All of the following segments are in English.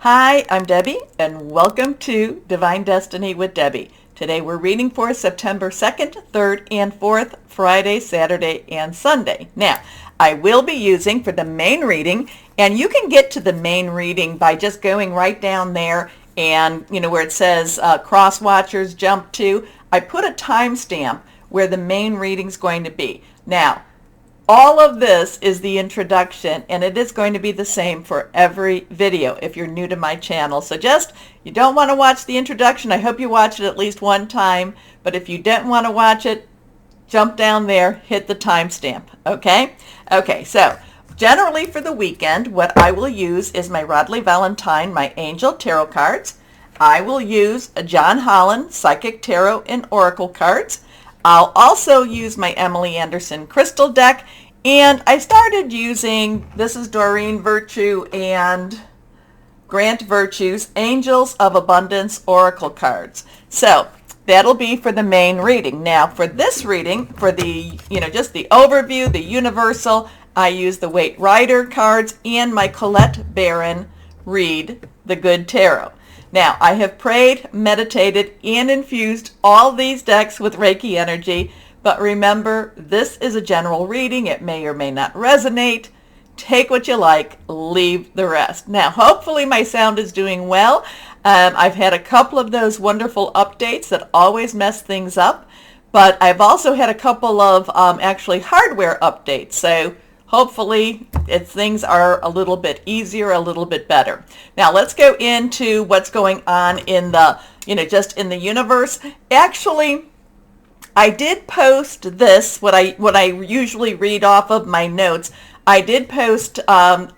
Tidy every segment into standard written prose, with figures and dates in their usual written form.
Hi, I'm Debbie, and welcome to Divine Destiny with Debbie. Today we're reading for September 2nd, 3rd, and 4th, Friday, Saturday, and Sunday. Now, I will be using for the main reading, and you can get to the main reading by just going right down there and, where it says Crosswatchers Jump to. I put a timestamp where the main reading's going to be. Now, all of this is the introduction, and it is going to be the same for every video if you're new to my channel. So you don't want to watch the introduction. I hope you watch it at least one time, but if you don't want to watch it, jump down there, hit the timestamp, okay? Okay, so generally for the weekend, what I will use is my Rodley Valentine, my Angel Tarot cards. I will use a John Holland Psychic Tarot and Oracle cards. I'll also use my Emily Anderson Crystal deck, and I started using, this is Doreen Virtue and Grant Virtue's Angels of Abundance Oracle cards. So that'll be for the main reading. Now for this reading, for the, just the overview, the universal, I use the Waite Rider cards and my Colette Baron Read the Good Tarot. Now, I have prayed, meditated, and infused all these decks with Reiki energy, but remember, this is a general reading. It may or may not resonate. Take what you like, leave the rest. Now, hopefully my sound is doing well. I've had a couple of those wonderful updates that always mess things up, but I've also had a couple of actually hardware updates, so hopefully things are a little bit easier, a little bit better. Now let's go into what's going on in the, just in the universe. Actually, I did post this, what I usually read off of my notes. I did post a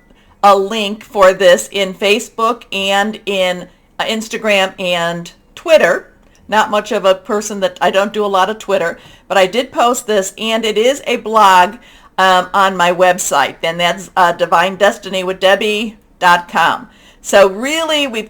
link for this in Facebook and in Instagram and Twitter. Not much of a person I don't do a lot of Twitter, but I did post this, and it is a blog on my website, and that's divinedestinywithdebbie.com. So really, we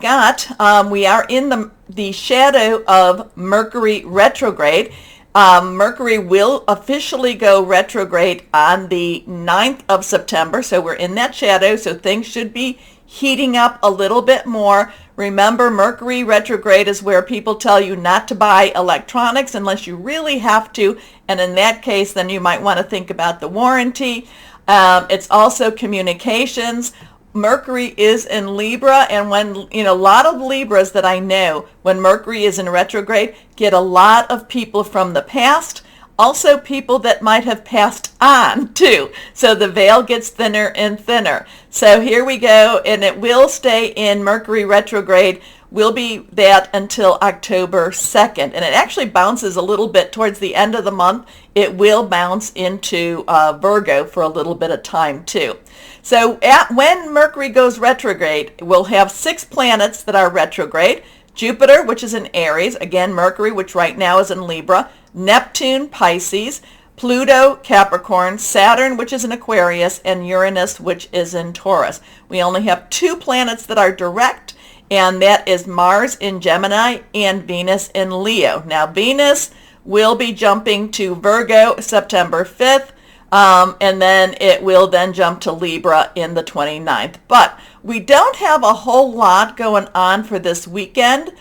are in the shadow of Mercury Retrograde. Mercury will officially go retrograde on the 9th of September, so we're in that shadow, so things should be heating up a little bit more. Remember, Mercury retrograde is where people tell you not to buy electronics unless you really have to, and in that case, then you might want to think about the warranty. It's also communications. Mercury is in Libra, and when, a lot of Libras that I know, when Mercury is in retrograde, get a lot of people from the past, also people that might have passed on too. So the veil gets thinner and thinner. So here we go, and it will stay in Mercury retrograde, will be that until October 2nd. And it actually bounces a little bit towards the end of the month. It will bounce into Virgo for a little bit of time too. So when Mercury goes retrograde, we'll have 6 planets that are retrograde. Jupiter, which is in Aries, again Mercury, which right now is in Libra, Neptune, Pisces, Pluto, Capricorn, Saturn, which is in Aquarius, and Uranus, which is in Taurus. We only have 2 planets that are direct, and that is Mars in Gemini and Venus in Leo. Now Venus will be jumping to Virgo September 5th, and then it will then jump to Libra in the 29th. But we don't have a whole lot going on for this weekend.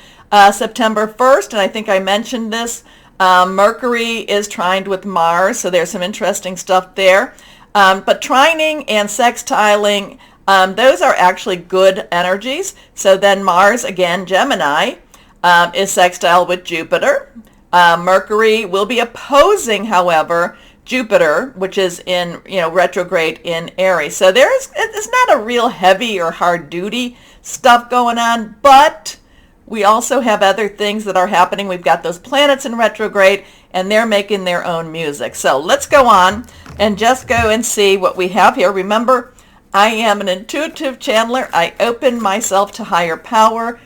September 1st, and I think I mentioned this, Mercury is trined with Mars, so there's some interesting stuff there. But trining and sextiling, those are actually good energies. So then Mars, again, Gemini, is sextile with Jupiter. Mercury will be opposing, however, Jupiter, which is in, retrograde in Aries. So it's not a real heavy or hard duty stuff going on, but we also have other things that are happening. We've got those planets in retrograde, and they're making their own music. So let's go on and just go and see what we have here. Remember, I am an intuitive channeler. I open myself to higher power,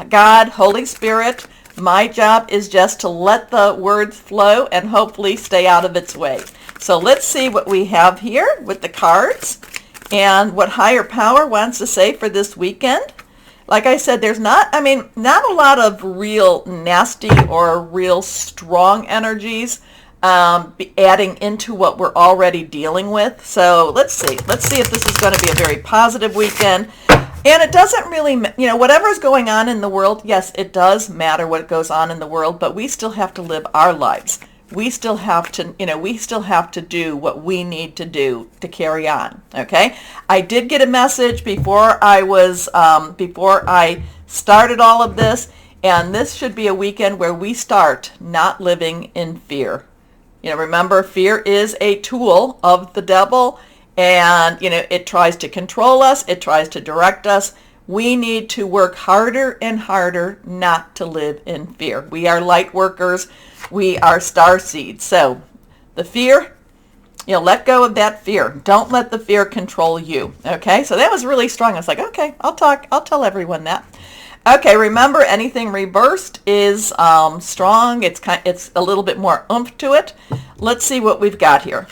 God, Holy Spirit. My job is just to let the words flow and hopefully stay out of its way. So let's see what we have here with the cards and what higher power wants to say for this weekend. Like I said, there's not a lot of real nasty or real strong energies adding into what we're already dealing with. So let's see if this is going to be a very positive weekend. And it doesn't really, whatever's going on in the world, yes, it does matter what goes on in the world, but we still have to live our lives. We still have to do what we need to do to carry on. Okay. I did get a message before I started all of this, and this should be a weekend where we start not living in fear. Remember, fear is a tool of the devil, and, it tries to control us. It tries to direct us. We need to work harder and harder not to live in fear. We are light workers. We are star seeds. So the fear, let go of that fear. Don't let the fear control you. Okay. So that was really strong. I was like, okay, I'll tell everyone that. Okay. Remember, anything reversed is strong. It's a little bit more oomph to it. Let's see what we've got here.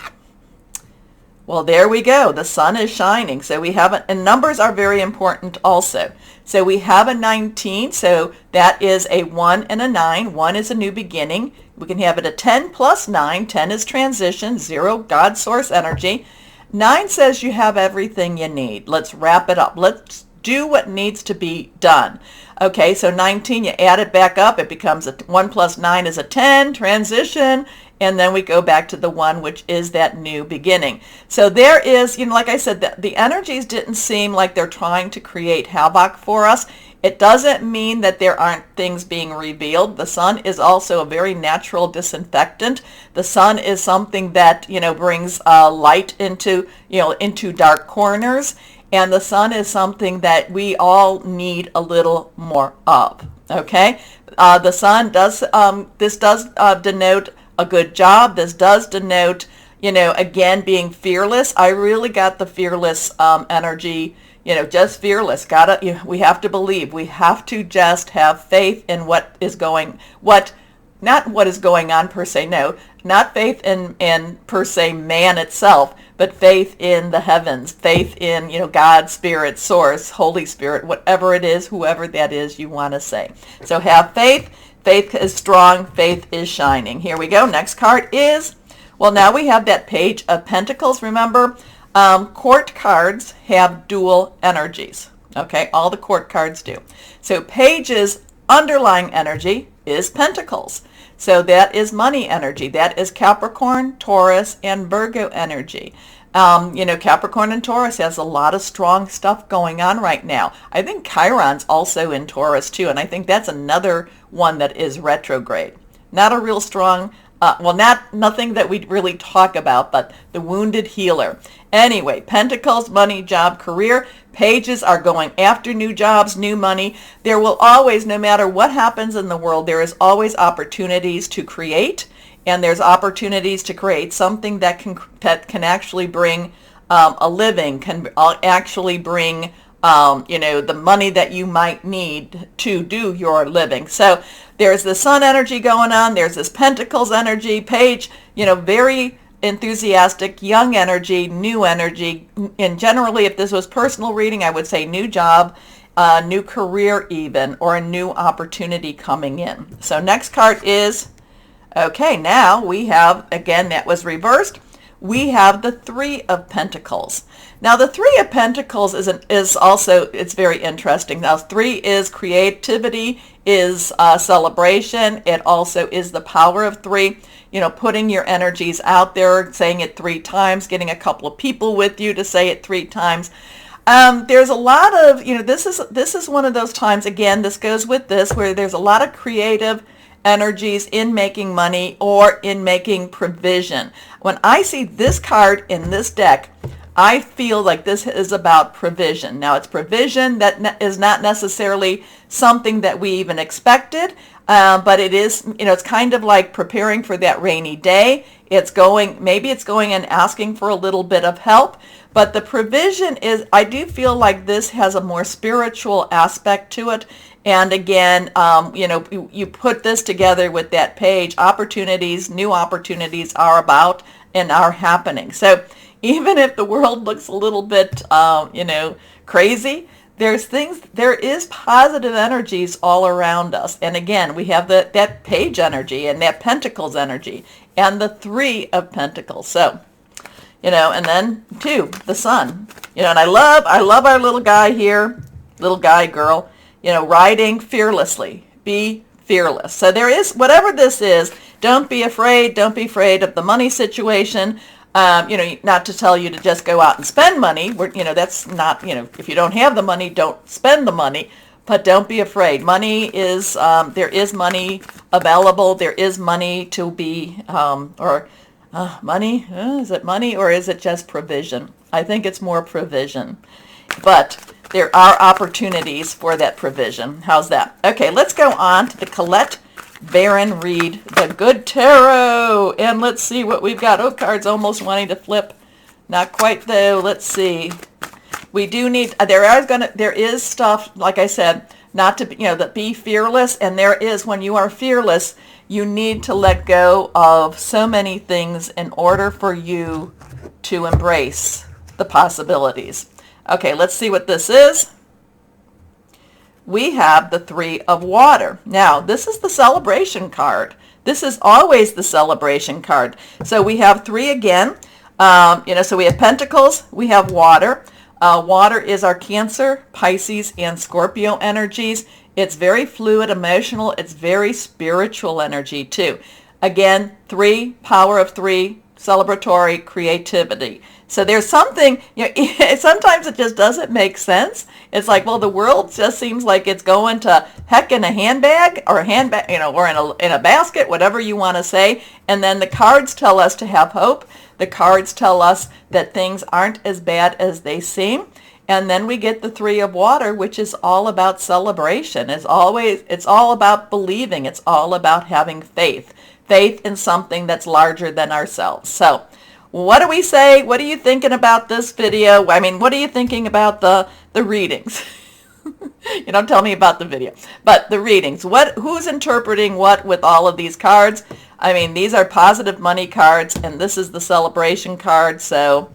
Well, there we go. The sun is shining. So we have and numbers are very important also. So we have a 19. So that is a 1 and a 9. 1 is a new beginning. We can have it a 10 plus 9. 10 is transition. 0, God source energy. 9 says you have everything you need. Let's wrap it up. Let's do what needs to be done. Okay, so 19, you add it back up. It becomes 1 plus 9 is a 10, transition. And then we go back to the 1, which is that new beginning. So there is, like I said, the energies didn't seem like they're trying to create havoc for us. It doesn't mean that there aren't things being revealed. The sun is also a very natural disinfectant. The sun is something that, brings light into dark corners. And the sun is something that we all need a little more of. Okay? The sun does, this does denote a good job. This does denote, again, being fearless. I really got the fearless energy, just fearless. We have to believe. We have to just have faith in not what is going on per se, no, not faith in per se man itself, but faith in the heavens, faith in, God, Spirit, Source, Holy Spirit, whatever it is, whoever that is you want to say. So have faith. Faith is strong. Faith is shining. Here we go. Next card is, well, now we have that Page of Pentacles. Remember, court cards have dual energies. Okay, all the court cards do. So Page's underlying energy is Pentacles. So that is money energy. That is Capricorn, Taurus, and Virgo energy. Capricorn and Taurus has a lot of strong stuff going on right now. I think Chiron's also in Taurus too, and I think that's another one that is retrograde. Not a real strong, nothing that we really talk about, but the wounded healer. Anyway, Pentacles, money, job, career. Pages are going after new jobs, new money. There will always, no matter what happens in the world, there is always opportunities to create. And there's opportunities to create something that can actually bring a living, can actually bring the money that you might need to do your living. So there's the sun energy going on. There's this Pentacles energy. Page, very enthusiastic, young energy, new energy. And generally, if this was personal reading, I would say new job, new career even, or a new opportunity coming in. So next card is, okay, now we have, again, that was reversed. We have the 3 of Pentacles. Now, the 3 of Pentacles is also, it's very interesting. Now, 3 is creativity, is celebration. It also is the power of 3, putting your energies out there, saying it 3 times, getting a couple of people with you to say it 3 times. There's a lot of, this is one of those times, again, this goes with this, where there's a lot of creative energies in making money or in making provision. When I see this card in this deck, I feel like this is about provision. Now, it's provision that is not necessarily something that we even expected, but it is, it's kind of like preparing for that rainy day. Maybe it's going and asking for a little bit of help, but the provision is, I do feel like this has a more spiritual aspect to it. And again, you put this together with that page, opportunities, new opportunities are about and are happening. So even if the world looks a little bit, crazy, there is positive energies all around us. And again, we have that Page energy and that Pentacles energy and the 3 of Pentacles. So, and then 2, the sun, and I love our little guy here. little guy, girl, riding fearlessly. Be fearless. So there is, whatever this is, don't be afraid. Don't be afraid of the money situation. Not to tell you to just go out and spend money. That's not, if you don't have the money, don't spend the money. But don't be afraid. Money is, there is money available. There is money to be, money, is it money or is it just provision? I think it's more provision. But there are opportunities for that provision. How's that? Okay, let's go on to the Colette Baron Reed, the Good Tarot. And let's see what we've got. Oh, cards almost wanting to flip. Not quite though. Let's see. We do need, there is stuff, like I said, not to, that be fearless. And there is, when you are fearless, you need to let go of so many things in order for you to embrace the possibilities. Okay, let's see what this is. We have the Three of Water. Now, this is the celebration card. This is always the celebration card. So we have three again. So we have Pentacles, we have Water. Water is our Cancer, Pisces, and Scorpio energies. It's very fluid, emotional. It's very spiritual energy too. Again, three, power of three, celebratory, creativity. So there's something, sometimes it just doesn't make sense. It's like, well, the world just seems like it's going to heck in a handbag or or in a basket, whatever you want to say. And then the cards tell us to have hope. The cards tell us that things aren't as bad as they seem. And then we get the Three of Water, which is all about celebration. It's all about believing. It's all about having faith. Faith in something that's larger than ourselves. So what do we say? What are you thinking about this video? I mean, what are you thinking about the readings? You don't tell me about the video, but the readings. Who's interpreting what with all of these cards? I mean, these are positive money cards, and this is the celebration card. So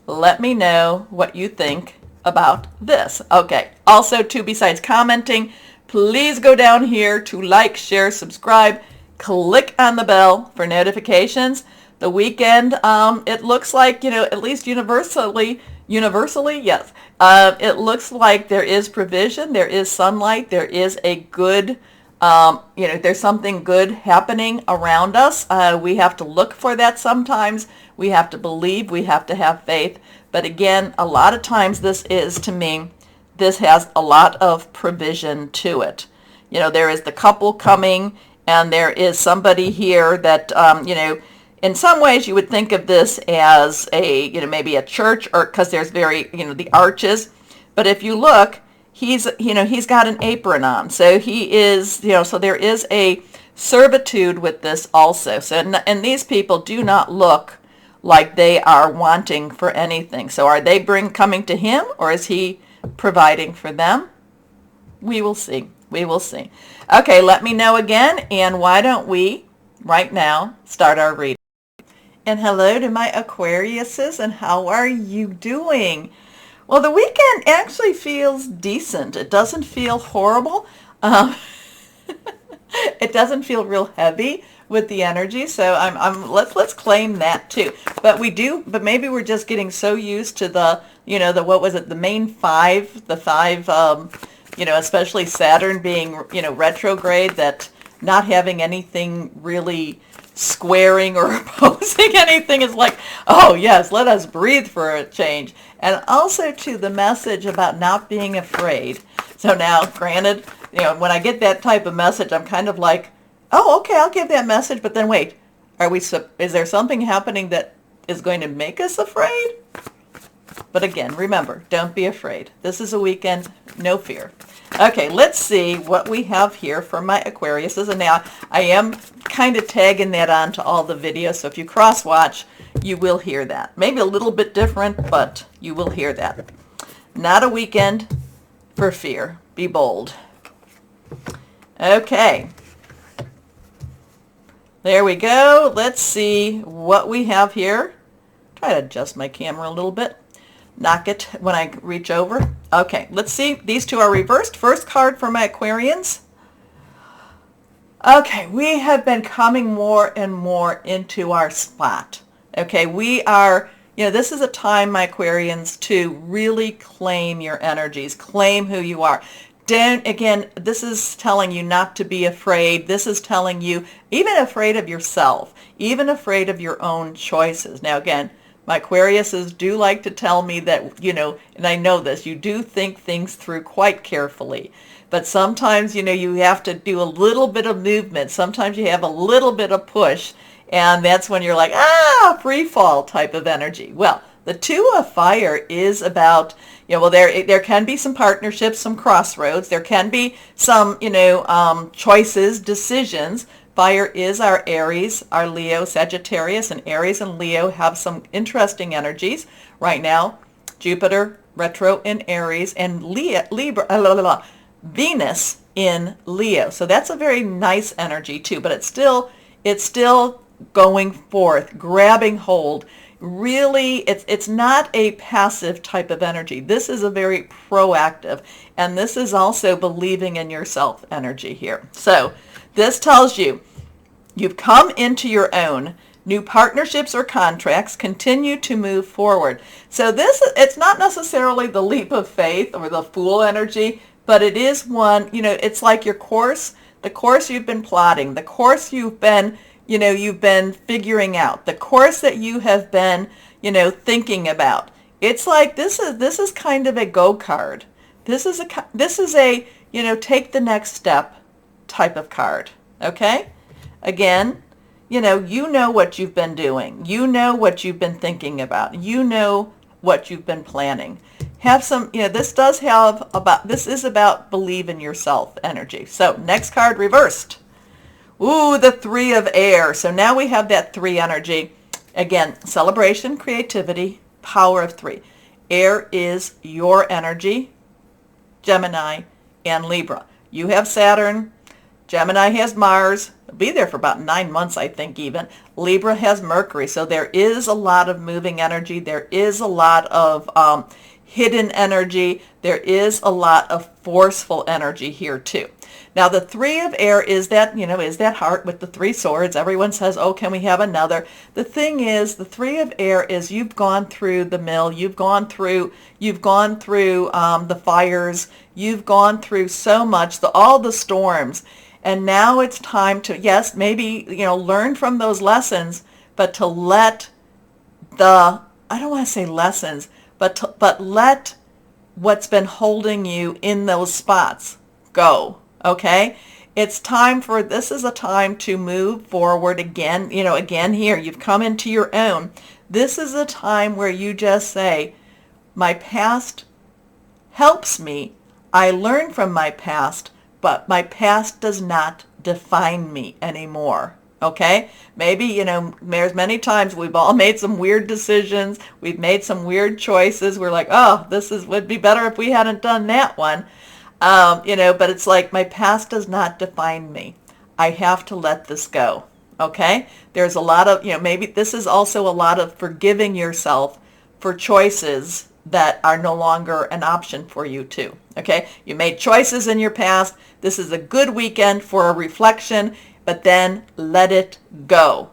let me know what you think about this. Okay. Also, too, besides commenting, please go down here to like, share, subscribe, click on the bell for notifications. The weekend, it looks like, at least universally, yes. It looks like there is provision, there is sunlight, there is a good, there's something good happening around us. We have to look for that sometimes. We have to believe, we have to have faith. But again, a lot of times this has a lot of provision to it. There is the couple coming, and there is somebody here that, in some ways you would think of this as maybe a church, or because there's the arches. But if you look, he's got an apron on. So he is, so there is a servitude with this also. So, and these people do not look like they are wanting for anything. So are they coming to him, or is he providing for them? We will see. We will see. Okay, let me know again. And why don't we right now start our reading? And hello to my Aquariuses, and how are you doing? Well, the weekend actually feels decent. It doesn't feel horrible. It doesn't feel real heavy with the energy. So let's claim that too. But maybe we're just getting so used to what was it? The main five, especially Saturn being, retrograde, that not having anything really squaring or opposing anything is like, oh yes, let us breathe for a change. And also to the message about not being afraid. So now, granted, when I get that type of message, I'm kind of like, oh, okay, I'll give that message, but then wait, is there something happening that is going to make us afraid? But again, remember, don't be afraid. This is a weekend, no fear. Okay, let's see what we have here for my Aquariuses. And now I am kind of tagging that on to all the videos. So if you cross-watch, you will hear that. Maybe a little bit different, but you will hear that. Not a weekend for fear. Be bold. Okay. There we go. Let's see what we have here. Try to adjust my camera a little bit. Knock it when I reach over. Okay, let's see. These two are reversed. First card for my Aquarians. Okay, we have been coming more and more into our spot. Okay, we are, this is a time, my Aquarians, to really claim your energies, claim who you are. Again, this is telling you not to be afraid. This is telling you, even afraid of yourself, even afraid of your own choices. Now, again, my Aquariuses do like to tell me that, and I know this, you do think things through quite carefully. But sometimes, you have to do a little bit of movement. Sometimes you have a little bit of push. And that's when you're like, free fall type of energy. Well, the Two of Fire is about, there can be some partnerships, some crossroads. There can be some, choices, decisions. Fire is our Aries, our Leo, Sagittarius, and Aries and Leo have some interesting energies right now. Jupiter retro in Aries and Venus in Leo. So that's a very nice energy too, but it's still going forth, grabbing hold. Really, it's not a passive type of energy. This is a very proactive, and this is also believing in yourself energy here. So this tells you you've come into your own. New partnerships or contracts continue to move forward. So it's not necessarily the leap of faith or the fool energy, but it is one, it's like your course, the course you've been plotting, the course you've been figuring out, the course that you have been, thinking about. It's like this is kind of a go card. This is a take the next step type of card. Okay? Again, you know what you've been doing. You know what you've been thinking about. You know what you've been planning. Have some, this is about believe in yourself energy. So next card reversed. Ooh, the Three of Air. So now we have that 3 energy. Again, celebration, creativity, power of 3. Air is your energy, Gemini and Libra. You have Saturn. Gemini has Mars. It'll be there for about 9 months, I think even. Libra has Mercury. So there is a lot of moving energy. There is a lot of hidden energy. There is a lot of forceful energy here too. Now the 3 of Air is that, is that heart with the 3 swords. Everyone says, oh, can we have another? The thing is, the 3 of Air is you've gone through the mill. You've gone through the fires. You've gone through so much, all the storms. And now it's time to, yes, maybe, learn from those lessons, but to let I don't want to say lessons, but let what's been holding you in those spots go. Okay? It's time this is a time to move forward again. Again here, you've come into your own. This is a time where you just say, my past helps me. I learn from my past, but my past does not define me anymore. Okay? Maybe, there's many times we've all made some weird decisions. We've made some weird choices. We're like, oh, would be better if we hadn't done that one. But it's like my past does not define me. I have to let this go. Okay? There's a lot of, maybe this is also a lot of forgiving yourself for choices that are no longer an option for you too. Okay? You made choices in your past. This is a good weekend for a reflection, but then let it go.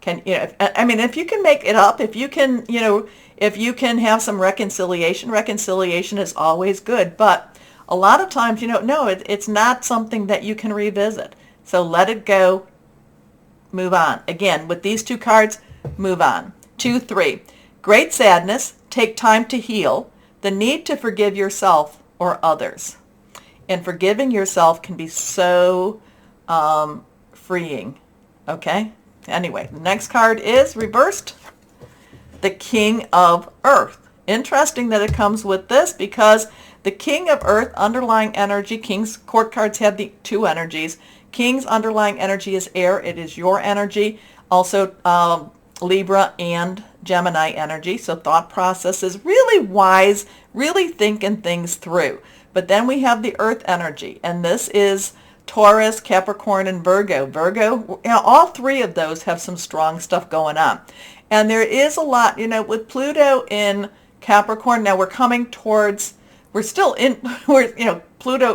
If you can make it up, if you can have some reconciliation is always good, but a lot of times, it's not something that you can revisit. So let it go, move on. Again, with these 2 cards, move on. 2, 3. Great sadness, take time to heal. The need to forgive yourself or others. And forgiving yourself can be so freeing. Okay? Anyway, the next card is reversed. The King of Earth. Interesting that it comes with this because the King of Earth, underlying energy, King's court cards have the 2 energies. King's underlying energy is air. It is your energy. Also Libra and Gemini energy. So thought process is really wise, really thinking things through. But then we have the Earth energy, and this is Taurus, Capricorn, and Virgo. Virgo, all 3 of those have some strong stuff going on. And there is a lot, with Pluto in Capricorn. Now we're coming towards, Pluto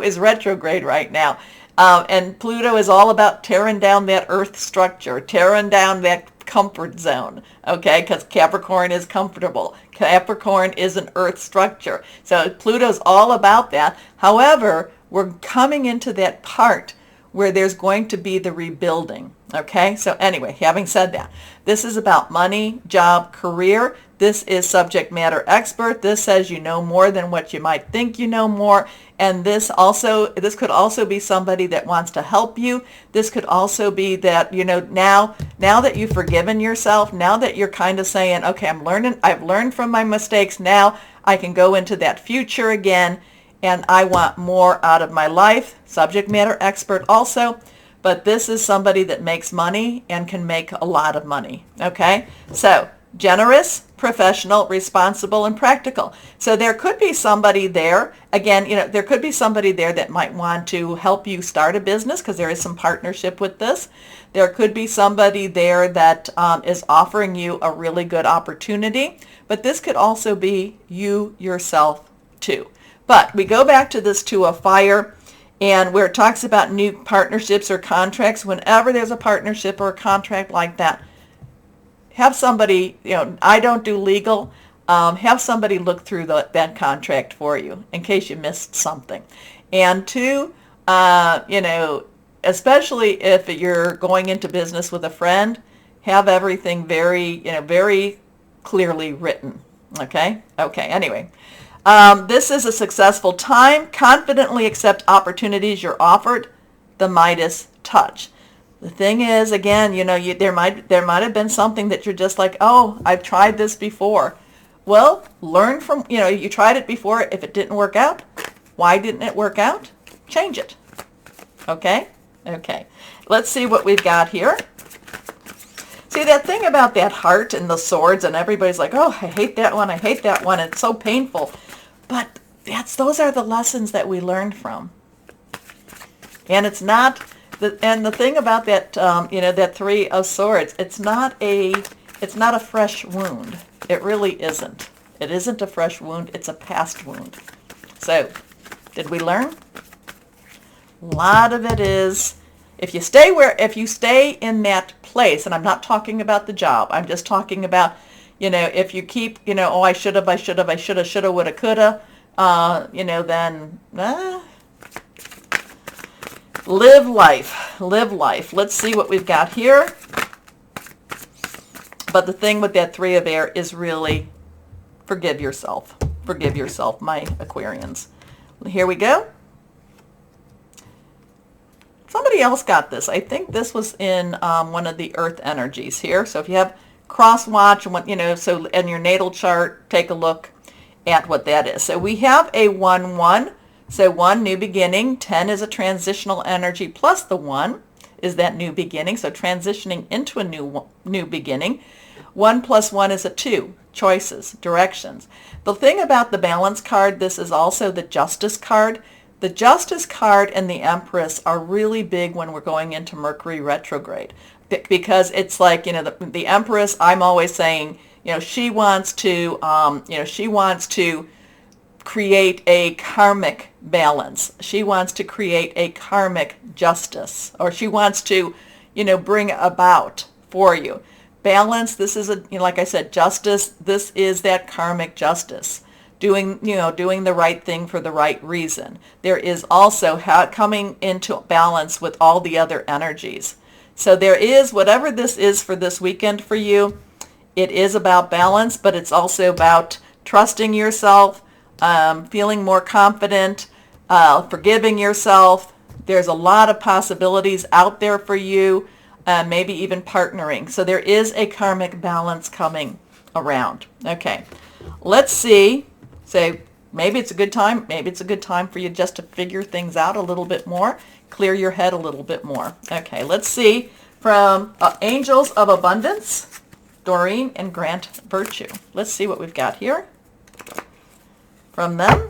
is retrograde right now. And Pluto is all about tearing down that earth structure, tearing down that comfort zone, okay? Because Capricorn is comfortable. Capricorn is an earth structure. So Pluto's all about that. However, we're coming into that part where there's going to be the rebuilding, okay? So anyway, having said that, this is about money, job, career. This is subject matter expert. This says you know more than what you might think you know more. And this could also be somebody that wants to help you. This could also be that, now that you've forgiven yourself, now that you're kind of saying, okay, I've learned from my mistakes. Now I can go into that future again, and I want more out of my life. Subject matter expert also. But this is somebody that makes money and can make a lot of money, okay? So generous, professional, responsible, and practical. So there could be somebody there, again, there could be somebody there that might want to help you start a business because there is some partnership with this. There could be somebody there that is offering you a really good opportunity, but this could also be you yourself too. But we go back to this Two of Fire, and where it talks about new partnerships or contracts. Whenever there's a partnership or a contract like that, have somebody, I don't do legal, have somebody look through that contract for you in case you missed something. And two, especially if you're going into business with a friend, have everything very clearly written. Okay, anyway. This is a successful time. Confidently accept opportunities you're offered. The Midas touch. The thing is, again, there might have been something that you're just like, oh, I've tried this before. Well, learn from, you tried it before. If it didn't work out, why didn't it work out? Change it. Okay. Let's see what we've got here. See, that thing about that heart and the swords, and everybody's like, oh, I hate that one. It's so painful. But those are the lessons that we learned from. And it's not, and the thing about that, that Three of Swords, it's not a fresh wound. It really isn't. It isn't a fresh wound. It's a past wound. So, did we learn? A lot of it is, if you stay in that place, and I'm not talking about the job, I'm just talking about, if you keep, oh, I shoulda, woulda, coulda, then live life. Let's see what we've got here. But the thing with that Three of Air is really forgive yourself, my Aquarians. Here we go. Somebody else got this. I think this was in one of the Earth energies here. So if you have Crosswatch, so in your natal chart, take a look at what that is. So we have a 1-1. So 1, new beginning. 10 is a transitional energy plus the 1 is that new beginning. So transitioning into a new beginning. 1 plus 1 is a 2. Choices, directions. The thing about the Balance card, this is also the Justice card. The Justice card and the Empress are really big when we're going into Mercury retrograde, because it's like, the Empress, I'm always saying, she wants to create a karmic balance. She wants to create a karmic justice, or she wants to, bring about for you. Balance, this is like I said, justice, this is that karmic justice. Doing the right thing for the right reason. There is also coming into balance with all the other energies. So there is, whatever this is for this weekend for you, it is about balance, but it's also about trusting yourself, feeling more confident, forgiving yourself. There's a lot of possibilities out there for you, maybe even partnering. So there is a karmic balance coming around. Okay, let's see. So maybe it's a good time. Maybe it's a good time for you just to figure things out a little bit more, clear your head a little bit more. Okay, let's see from Angels of Abundance, Doreen and Grant Virtue. Let's see what we've got here from them.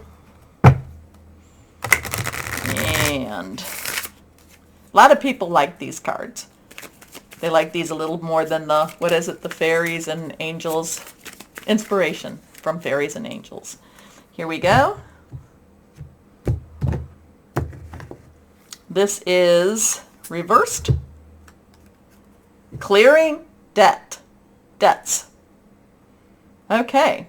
And a lot of people like these cards. They like these a little more than the fairies and angels. Inspiration from fairies and angels. Here we go. This is reversed. Clearing, Debts. Okay.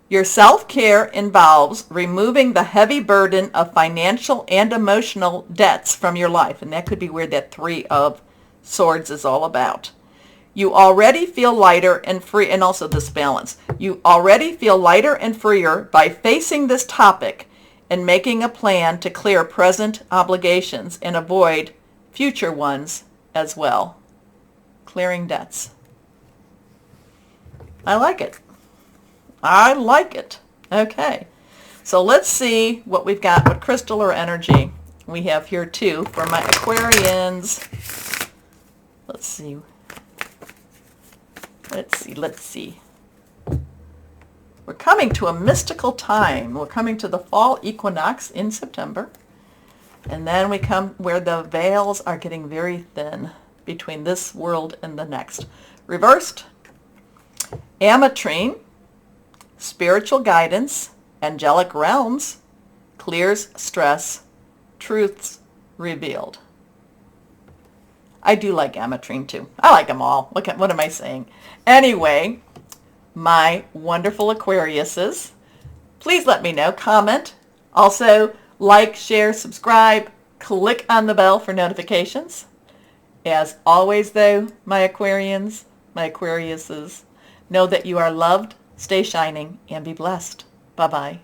Your self-care involves removing the heavy burden of financial and emotional debts from your life. And that could be where that Three of Swords is all about. You already feel lighter and free, and also this balance. You already feel lighter and freer by facing this topic and making a plan to clear present obligations and avoid future ones as well. Clearing debts. I like it. I like it. Okay. So let's see what we've got, what crystal or energy we have here too for my Aquarians. Let's see. Let's see. We're coming to a mystical time. We're coming to the fall equinox in September. And then we come where the veils are getting very thin between this world and the next. Reversed, ametrine, spiritual guidance, angelic realms, clears stress, truths revealed. I do like ametrine too. I like them all. Look at, what am I saying? Anyway, my wonderful Aquariuses, please let me know. Comment. Also, like, share, subscribe. Click on the bell for notifications. As always, though, my Aquarians, my Aquariuses, know that you are loved, stay shining, and be blessed. Bye-bye.